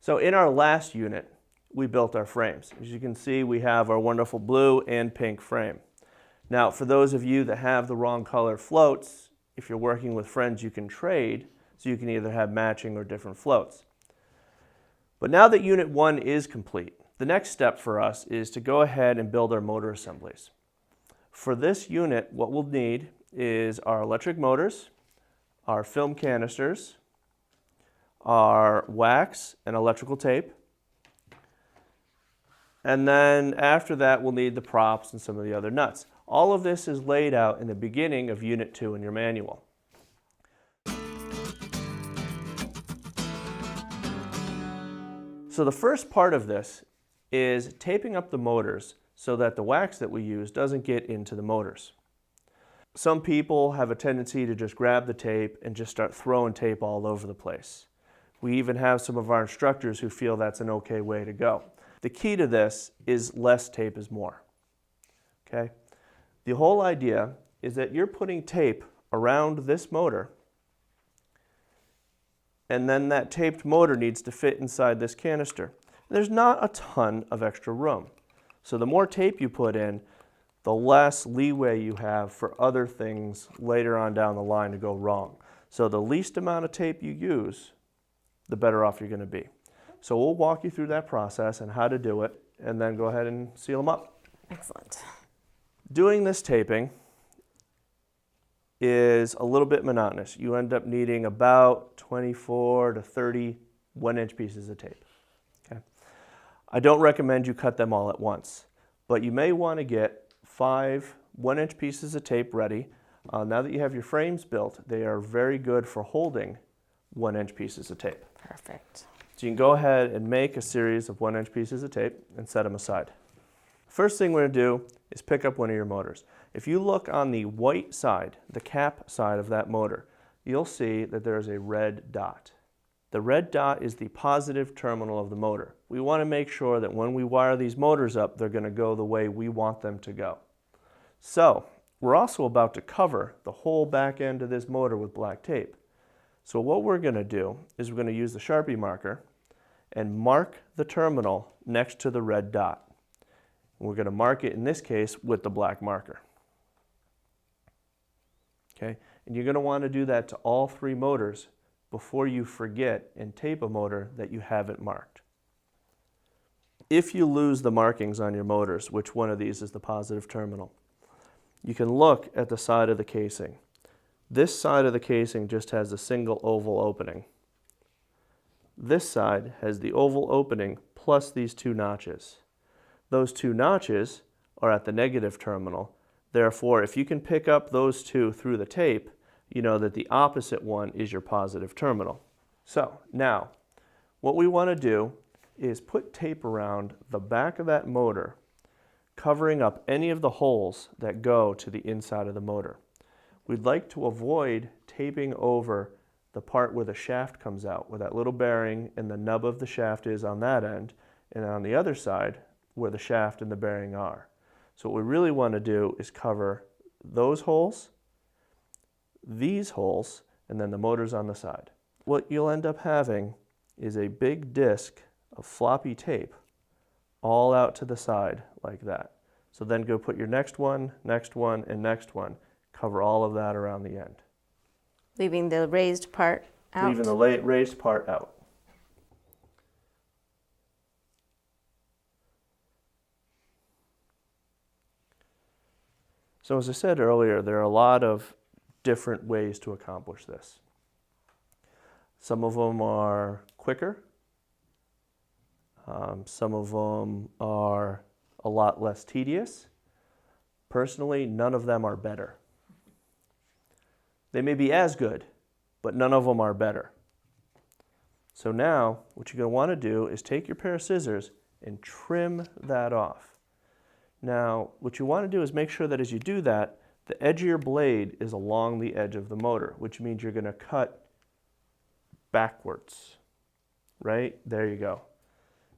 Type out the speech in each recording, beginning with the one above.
So in our last unit, we built our frames. As you can see, we have our wonderful blue and pink frame. Now, for those of you that have the wrong color floats, if you're working with friends, you can trade, so you can either have matching or different floats. But now that Unit 1 is complete, the next step for us is to go ahead and build our motor assemblies. For this unit, what we'll need is our electric motors, our film canisters, our wax and electrical tape, and then after that we'll need the props and some of the other nuts. All of this is laid out in the beginning of Unit 2 in your manual. So the first part of this is taping up the motors so that the wax that we use doesn't get into the motors. Some people have a tendency to just grab the tape and just start throwing tape all over the place. We even have some of our instructors who feel that's an okay way to go. The key to this is less tape is more. Okay? The whole idea is that you're putting tape around this motor, and then that taped motor needs to fit inside this canister. There's not a ton of extra room. So the more tape you put in, the less leeway you have for other things later on down the line to go wrong. So the least amount of tape you use, the better off you're going to be. So we'll walk you through that process and how to do it, and then go ahead and seal them up. Excellent. Doing this taping is a little bit monotonous. You end up needing about 24 to 30 1-inch pieces of tape. Okay? I don't recommend you cut them all at once, but you may want to get 5 1-inch pieces of tape ready. Now that you have your frames built, they are very good for holding 1-inch pieces of tape. Perfect. So you can go ahead and make a series of 1-inch pieces of tape and set them aside. First thing we're going to do is pick up one of your motors. If you look on the white side, the cap side of that motor, you'll see that there's a red dot. The red dot is the positive terminal of the motor. We want to make sure that when we wire these motors up, they're going to go the way we want them to go. So we're also about to cover the whole back end of this motor with black tape. So what we're going to do is we're going to use the Sharpie marker and mark the terminal next to the red dot. We're going to mark it, in this case, with the black marker. Okay? And you're going to want to do that to all 3 motors before you forget and tape a motor that you haven't marked. If you lose the markings on your motors, which one of these is the positive terminal, you can look at the side of the casing. This side of the casing just has a single oval opening. This side has the oval opening plus these 2 notches. Those 2 notches are at the negative terminal. Therefore, if you can pick up those 2 through the tape, you know that the opposite one is your positive terminal. So now, what we want to do is put tape around the back of that motor, covering up any of the holes that go to the inside of the motor. We'd like to avoid taping over the part where the shaft comes out, where that little bearing and the nub of the shaft is on that end, and on the other side, where the shaft and the bearing are. So what we really want to do is cover those holes, these holes, and then the motors on the side. What you'll end up having is a big disc of floppy tape all out to the side like that. So then go put your next one, and next one. Cover all of that around the end. Leaving the raised part out? Leaving the raised part out. So as I said earlier, there are a lot of different ways to accomplish this. Some of them are quicker. Some of them are a lot less tedious. Personally, none of them are better. They may be as good, but none of them are better. So now, what you're going to want to do is take your pair of scissors and trim that off. Now, what you want to do is make sure that as you do that, the edge of your blade is along the edge of the motor, which means you're going to cut backwards. Right? There you go.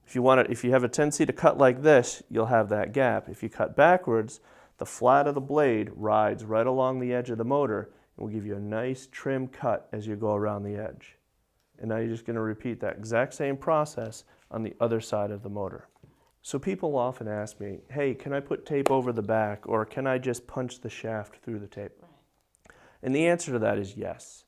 If you have a tendency to cut like this, you'll have that gap. If you cut backwards, the flat of the blade rides right along the edge of the motor and will give you a nice trim cut as you go around the edge. And now you're just going to repeat that exact same process on the other side of the motor. So people often ask me, hey, can I put tape over the back, or can I just punch the shaft through the tape? Right. And the answer to that is yes.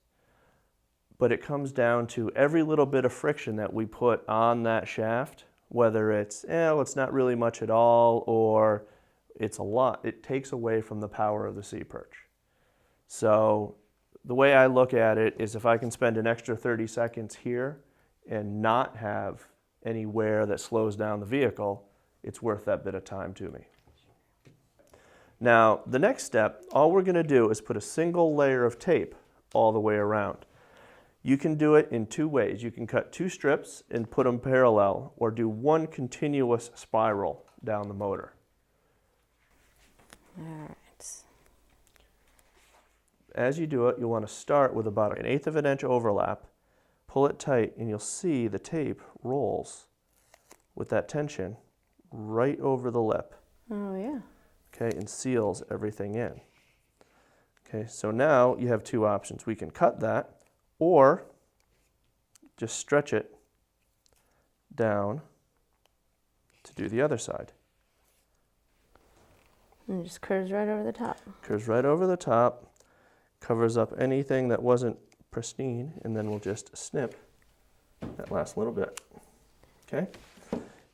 But it comes down to every little bit of friction that we put on that shaft, whether it's, it's not really much at all, or it's a lot, it takes away from the power of the sea perch. So the way I look at it is if I can spend an extra 30 seconds here and not have any wear that slows down the vehicle, it's worth that bit of time to me. Now, the next step, all we're going to do is put a single layer of tape all the way around. You can do it in two ways. You can cut 2 strips and put them parallel, or do one continuous spiral down the motor. All right. As you do it, you'll want to start with about 1/8 of an inch overlap, pull it tight, and you'll see the tape rolls with that tension right over the lip. Oh, yeah. Okay, and seals everything in. Okay, so now you have 2 options. We can cut that, or just stretch it down to do the other side. And it just curves right over the top. Curves right over the top, covers up anything that wasn't pristine, and then we'll just snip that last little bit. Okay?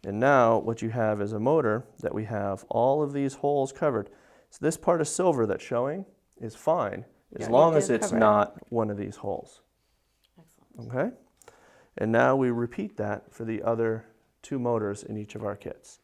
And now what you have is a motor that we have all of these holes covered. So this part of silver that's showing is fine as long as it's not one of these holes. Excellent. Okay? And now we repeat that for the other 2 motors in each of our kits.